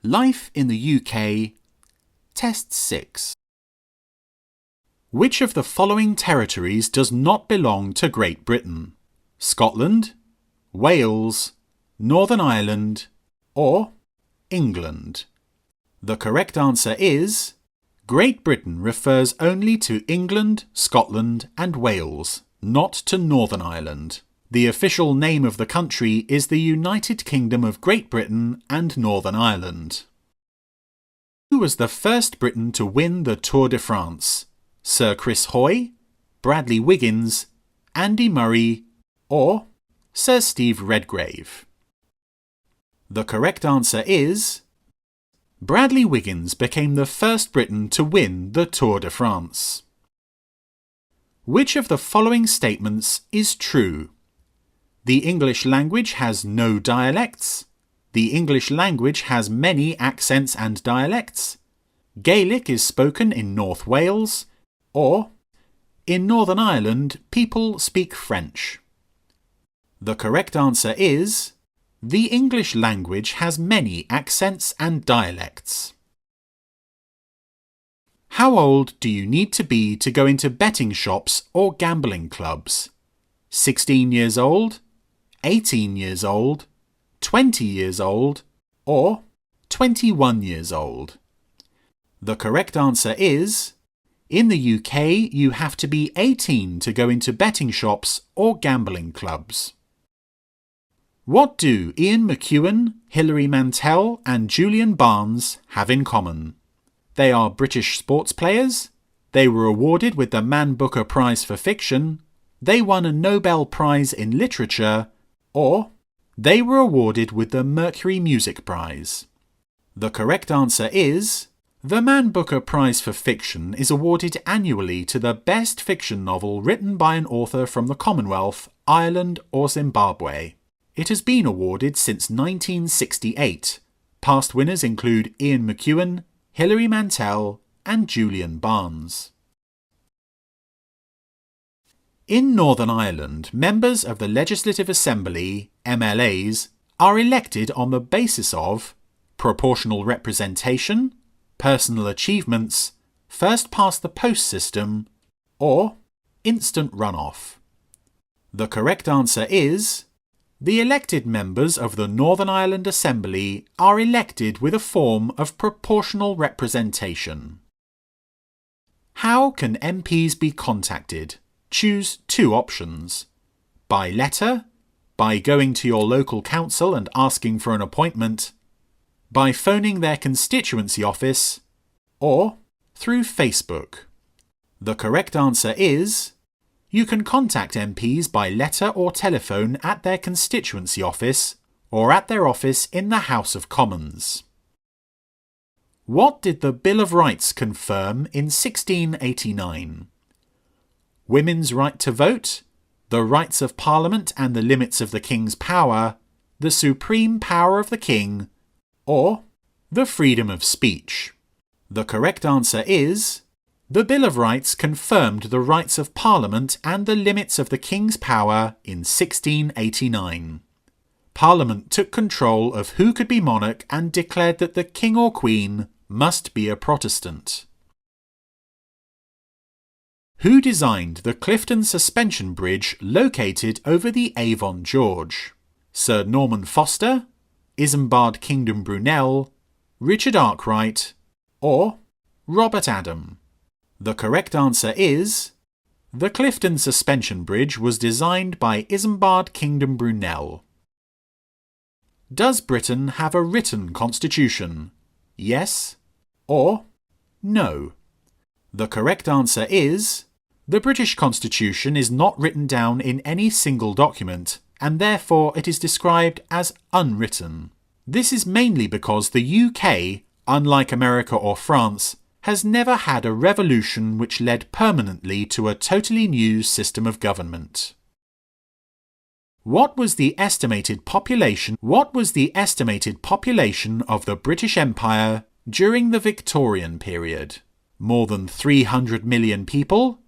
Life in the UK, Test 6. Which of the following territories does not belong to Great Britain? Scotland, Wales, Northern Ireland, or England? The correct answer is Great Britain refers only to England, Scotland and Wales, not to Northern Ireland. The official name of the country is the United Kingdom of Great Britain and Northern Ireland. Who was the first Briton to win the Tour de France? Sir Chris Hoy, Bradley Wiggins, Andy Murray, or Sir Steve Redgrave? The correct answer is Bradley Wiggins became the first Briton to win the Tour de France. Which of the following statements is true? The English language has no dialects. The English language has many accents and dialects. Gaelic is spoken in North Wales. Or, in Northern Ireland, people speak French. The correct answer is the English language has many accents and dialects. How old do you need to be to go into betting shops or gambling clubs? 16 years old, 18 years old, 20 years old, or 21 years old? The correct answer is in the UK, you have to be 18 to go into betting shops or gambling clubs. What do Ian McEwan, Hilary Mantel and Julian Barnes have in common? They are British sports players, they were awarded with the Man Booker Prize for Fiction, they won a Nobel Prize in Literature, or they were awarded with the Mercury Music Prize. The correct answer is the Man Booker Prize for Fiction is awarded annually to the best fiction novel written by an author from the Commonwealth, Ireland or Zimbabwe. It has been awarded since 1968. Past winners include Ian McEwan, Hilary Mantel and Julian Barnes. In Northern Ireland, members of the Legislative Assembly, MLAs, are elected on the basis of proportional representation, personal achievements, first-past-the-post system, or instant runoff. The correct answer is the elected members of the Northern Ireland Assembly are elected with a form of proportional representation. How can MPs be contacted? Choose two options. By letter, by going to your local council and asking for an appointment, by phoning their constituency office, or through Facebook. The correct answer is you can contact MPs by letter or telephone at their constituency office or at their office in the House of Commons. What did the Bill of Rights confirm in 1689? Women's right to vote, the rights of Parliament and the limits of the King's power, the supreme power of the King, or the freedom of speech? The correct answer is the Bill of Rights confirmed the rights of Parliament and the limits of the King's power in 1689. Parliament took control of who could be monarch and declared that the King or Queen must be a Protestant. Who designed the Clifton Suspension Bridge located over the Avon Gorge? Sir Norman Foster, Isambard Kingdom Brunel, Richard Arkwright, or Robert Adam? The correct answer is the Clifton Suspension Bridge was designed by Isambard Kingdom Brunel. Does Britain have a written constitution? Yes or no? The correct answer is the British Constitution is not written down in any single document, and therefore it is described as unwritten. This is mainly because the UK, unlike America or France, has never had a revolution which led permanently to a totally new system of government. What was the estimated population of the British Empire during the Victorian period? More than 300 million people,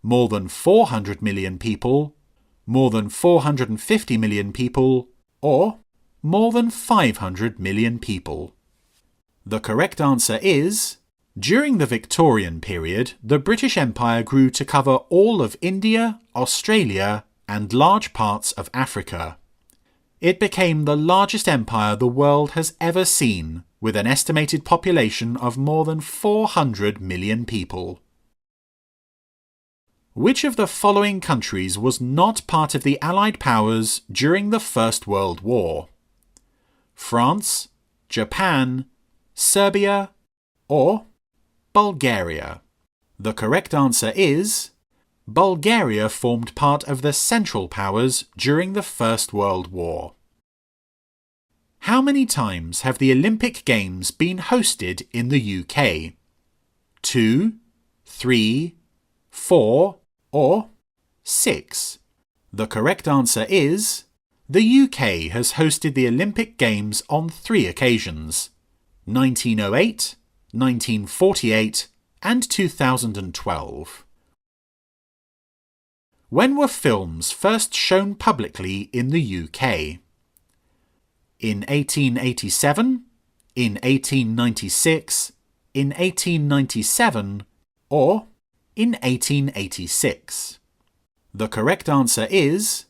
more than 400 million people, more than 450 million people, or more than 500 million people? The correct answer is, during the Victorian period, the British Empire grew to cover all of India, Australia, and large parts of Africa. It became the largest empire the world has ever seen, with an estimated population of more than 400 million people. Which of the following countries was not part of the Allied powers during the First World War? France, Japan, Serbia, or Bulgaria? The correct answer is, Bulgaria formed part of the Central Powers during the First World War. How many times have the Olympic Games been hosted in the UK? 2, 3, 4, or 6? The correct answer is, the UK has hosted the Olympic Games on 3 occasions: 1908, 1948, and 2012. When were films first shown publicly in the UK? In 1887, in 1896, in 1897, or in 1886? The correct answer is,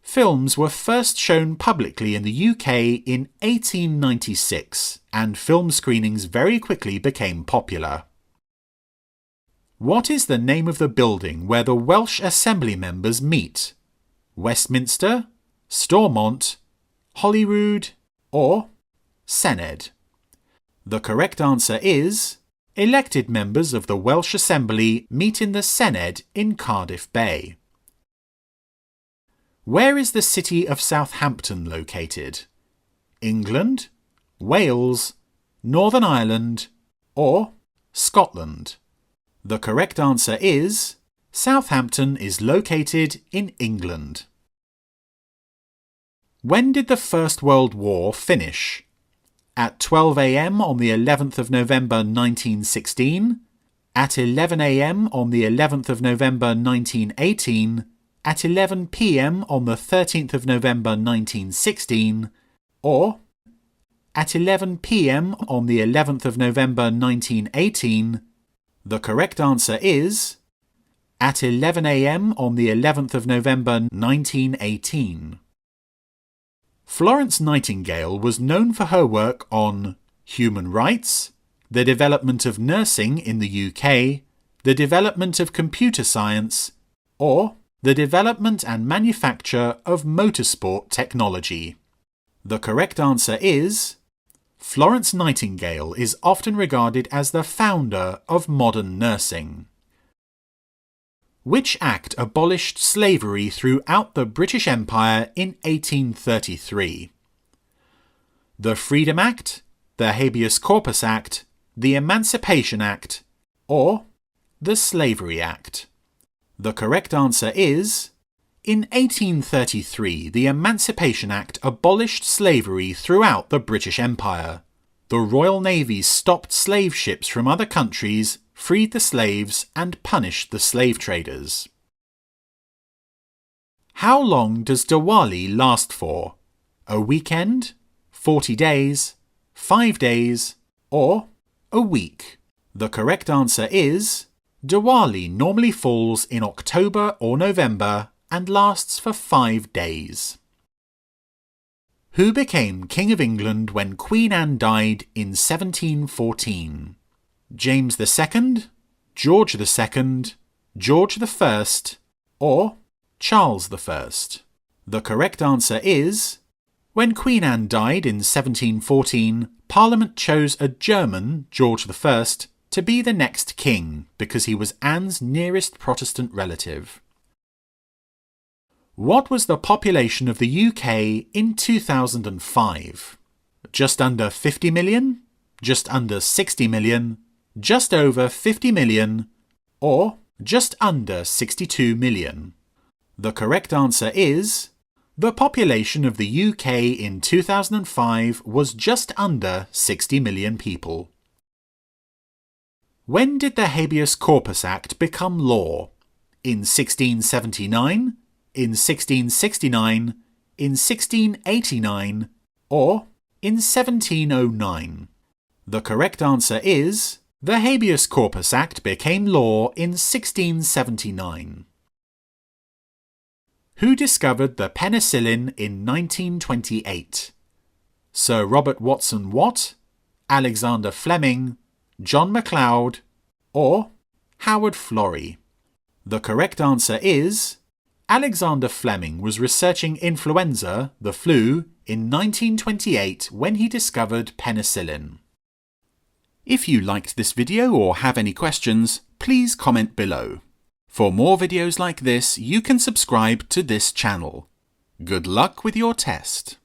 films were first shown publicly in the UK in 1896, and film screenings very quickly became popular. What is the name of the building where the Welsh Assembly members meet? Westminster, Stormont, Holyrood, or Senedd? The correct answer is, elected members of the Welsh Assembly meet in the Senedd in Cardiff Bay. Where is the city of Southampton located? England, Wales, Northern Ireland, or Scotland? The correct answer is, Southampton is located in England. When did the First World War finish? At 12 a.m. on the 11th of November 1916, at 11 a.m. on the 11th of November 1918, at 11 p.m. on the 13th of November 1916, or at 11 p.m. on the 11th of November 1918? The correct answer is, at 11 a.m. on the 11th of November 1918. Florence Nightingale was known for her work on human rights, the development of nursing in the UK, the development of computer science, or the development and manufacture of motorsport technology. The correct answer is, Florence Nightingale is often regarded as the founder of modern nursing. Which act abolished slavery throughout the British Empire in 1833? The Freedom Act, the Habeas Corpus Act, the Emancipation Act, or the Slavery Act? The correct answer is, in 1833, the Emancipation Act abolished slavery throughout the British Empire. The Royal Navy stopped slave ships from other countries, freed the slaves, and punished the slave traders. How long does Diwali last for? A weekend, 40 days, 5 days, or a week? The correct answer is, Diwali normally falls in October or November and lasts for 5 days. Who became King of England when Queen Anne died in 1714? James II, George II, George I, or Charles I? The correct answer is, when Queen Anne died in 1714, Parliament chose a German, George I, to be the next king because he was Anne's nearest Protestant relative. What was the population of the UK in 2005? Just under 50 million? Just under 60 million? Just over 50 million? Or just under 62 million? The correct answer is, the population of the UK in 2005 was just under 60 million people. When did the Habeas Corpus Act become law? In 1679? In 1669, in 1689, or in 1709? The correct answer is the Habeas Corpus Act became law in 1679. Who discovered the penicillin in 1928? Sir Robert Watson Watt, Alexander Fleming, John MacLeod, or Howard Florey? The correct answer is Alexander Fleming was researching influenza, the flu, in 1928 when he discovered penicillin. If you liked this video or have any questions, please comment below. For more videos like this, you can subscribe to this channel. Good luck with your test!